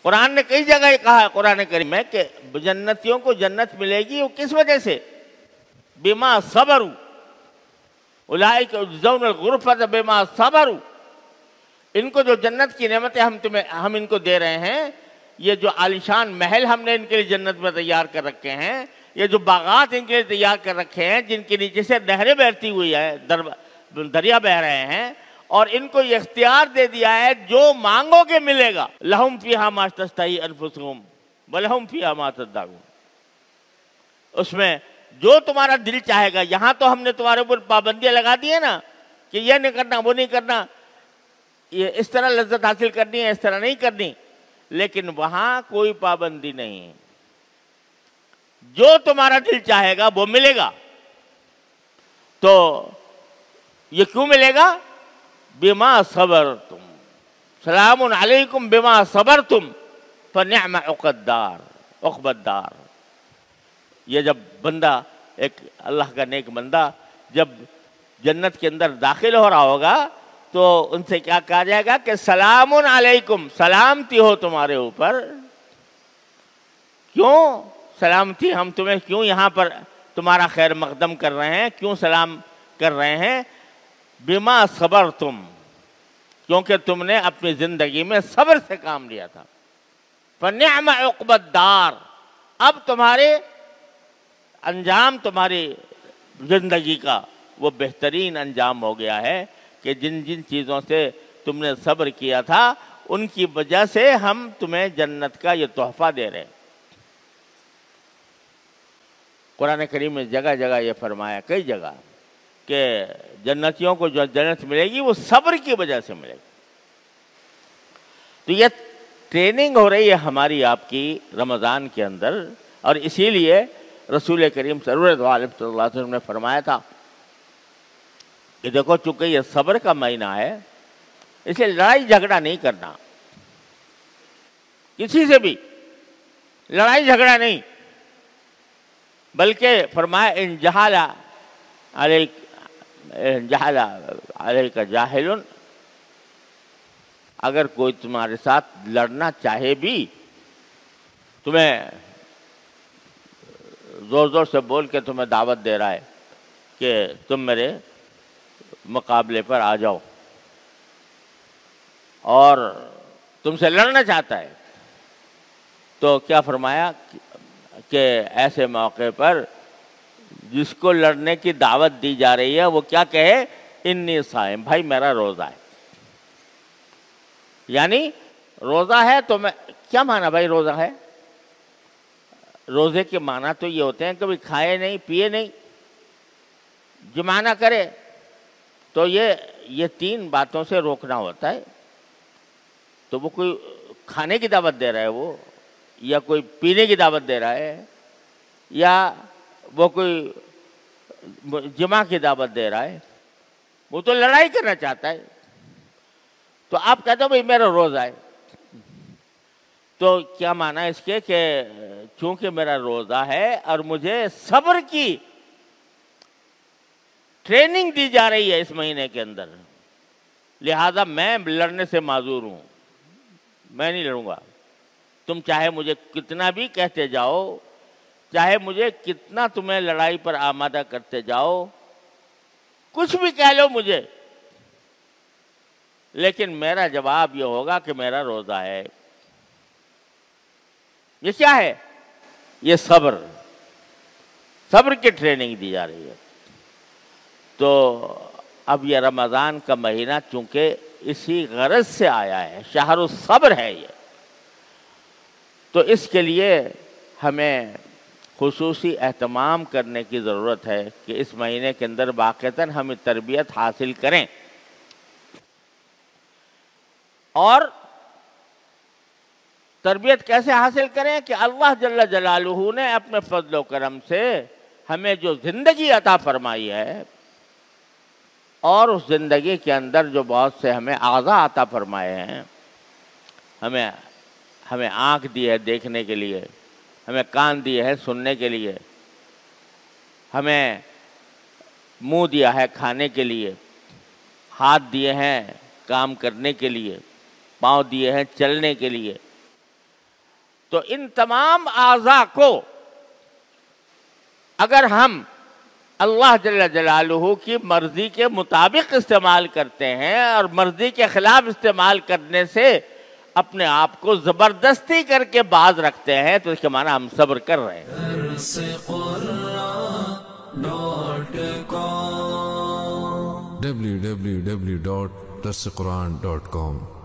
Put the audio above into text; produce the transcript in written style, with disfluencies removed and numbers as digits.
قرآن نے کئی جگہ یہ کہا ہے قرآن کریم میں کہ جنتیوں کو جنت ملے گی، وہ کس وجہ سے؟ بما صبروا اولئک یجزون الغرفۃ بما صبروا، ان کو جو جنت کی نعمتیں ہم ان کو دے رہے ہیں، یہ جو عالیشان محل ہم نے ان کے لیے جنت میں تیار کر رکھے ہیں، یہ جو باغات ان کے لیے تیار کر رکھے ہیں جن کے نیچے سے نہریں بہتی ہوئی ہے، دریا بہ رہے ہیں، اور ان کو یہ اختیار دے دیا ہے جو مانگو گے ملے گا، لہم فیہا ما تشتہی انفسہم ولہم فیہا ما تدعون، اس میں جو تمہارا دل چاہے گا. یہاں تو ہم نے تمہارے اوپر پابندیاں لگا دی ہیں نا کہ یہ نہیں کرنا، وہ نہیں کرنا، یہ اس طرح لذت حاصل کرنی ہے، اس طرح نہیں کرنی، لیکن وہاں کوئی پابندی نہیں، جو تمہارا دل چاہے گا وہ ملے گا. تو یہ کیوں ملے گا؟ بما صبرتم، سلام علیکم بما صبرتم فنعم عقبى الدار. یہ جب بندہ، ایک اللہ کا نیک بندہ جب جنت کے اندر داخل ہو رہا ہوگا تو ان سے کیا کہا جائے گا کہ سلام علیکم، سلامتی ہو تمہارے اوپر. کیوں سلامتی؟ ہم تمہیں کیوں یہاں پر تمہارا خیر مقدم کر رہے ہیں، کیوں سلام کر رہے ہیں؟ بما صبرتم، کیونکہ تم نے اپنی زندگی میں صبر سے کام لیا تھا. فنعم عقبى الدار، اب تمہارے انجام، تمہاری زندگی کا وہ بہترین انجام ہو گیا ہے کہ جن جن چیزوں سے تم نے صبر کیا تھا ان کی وجہ سے ہم تمہیں جنت کا یہ تحفہ دے رہے ہیں. قرآن کریم میں جگہ جگہ یہ فرمایا، کئی جگہ، کہ جنتیوں کو جو جنت ملے گی وہ صبر کی وجہ سے ملے گی. تو یہ ٹریننگ ہو رہی ہے ہماری آپ کی رمضان کے اندر، اور اسی لیے رسول کریم صلی اللہ علیہ وسلم نے فرمایا تھا کہ دیکھو چونکہ یہ صبر کا مہینہ ہے، اس لیے لڑائی جھگڑا نہیں کرنا، کسی سے بھی لڑائی جھگڑا نہیں، بلکہ فرمایا ان جہل علیک جاہل، اگر کوئی تمہارے ساتھ لڑنا چاہے بھی، تمہیں زور زور سے بول کے تمہیں دعوت دے رہا ہے کہ تم میرے مقابلے پر آ جاؤ، اور تم سے لڑنا چاہتا ہے، تو کیا فرمایا کہ ایسے موقع پر جس کو لڑنے کی دعوت دی جا رہی ہے وہ کیا کہے؟ انی صائم، بھائی میرا روزہ ہے. یعنی روزہ ہے تو میں کیا مانا بھائی روزہ ہے؟ روزے کے معنی تو یہ ہوتے ہیں کبھی کھائے نہیں، پیے نہیں، جمع نہ کرے. تو یہ تین باتوں سے روکنا ہوتا ہے. تو وہ کوئی کھانے کی دعوت دے رہا ہے وہ، یا کوئی پینے کی دعوت دے رہا ہے، یا وہ کوئی جمع کی دعوت دے رہا ہے، وہ تو لڑائی کرنا چاہتا ہے. تو آپ کہتے ہو بھائی میرا روزہ ہے، تو کیا معنی اس کے کہ چونکہ میرا روزہ ہے اور مجھے صبر کی ٹریننگ دی جا رہی ہے اس مہینے کے اندر، لہذا میں لڑنے سے معذور ہوں، میں نہیں لڑوں گا. تم چاہے مجھے کتنا بھی کہتے جاؤ، چاہے مجھے کتنا تمہیں لڑائی پر آمادہ کرتے جاؤ، کچھ بھی کہہ لو مجھے، لیکن میرا جواب یہ ہوگا کہ میرا روزہ ہے. یہ کیا ہے؟ یہ صبر کی ٹریننگ دی جا رہی ہے. تو اب یہ رمضان کا مہینہ چونکہ اسی غرض سے آیا ہے، شہر الصبر ہے یہ، تو اس کے لیے ہمیں خصوصی اہتمام کرنے کی ضرورت ہے کہ اس مہینے کے اندر واقعتاً ہم تربیت حاصل کریں. اور تربیت کیسے حاصل کریں کہ اللہ جل جلالہ نے اپنے فضل و کرم سے ہمیں جو زندگی عطا فرمائی ہے، اور اس زندگی کے اندر جو بہت سے ہمیں اعضاء عطا فرمائے ہیں، ہمیں آنکھ دی ہے دیکھنے کے لیے، ہمیں کان دیے ہیں سننے کے لیے، ہمیں منہ دیا ہے کھانے کے لیے، ہاتھ دیے ہیں کام کرنے کے لیے، پاؤں دیے ہیں چلنے کے لیے. تو ان تمام اعضاء کو اگر ہم اللہ جل جلالہ کی مرضی کے مطابق استعمال کرتے ہیں اور مرضی کے خلاف استعمال کرنے سے اپنے آپ کو زبردستی کر کے باز رکھتے ہیں تو اس کے معنی ہم صبر کر رہے ہیں. www.darsequran.com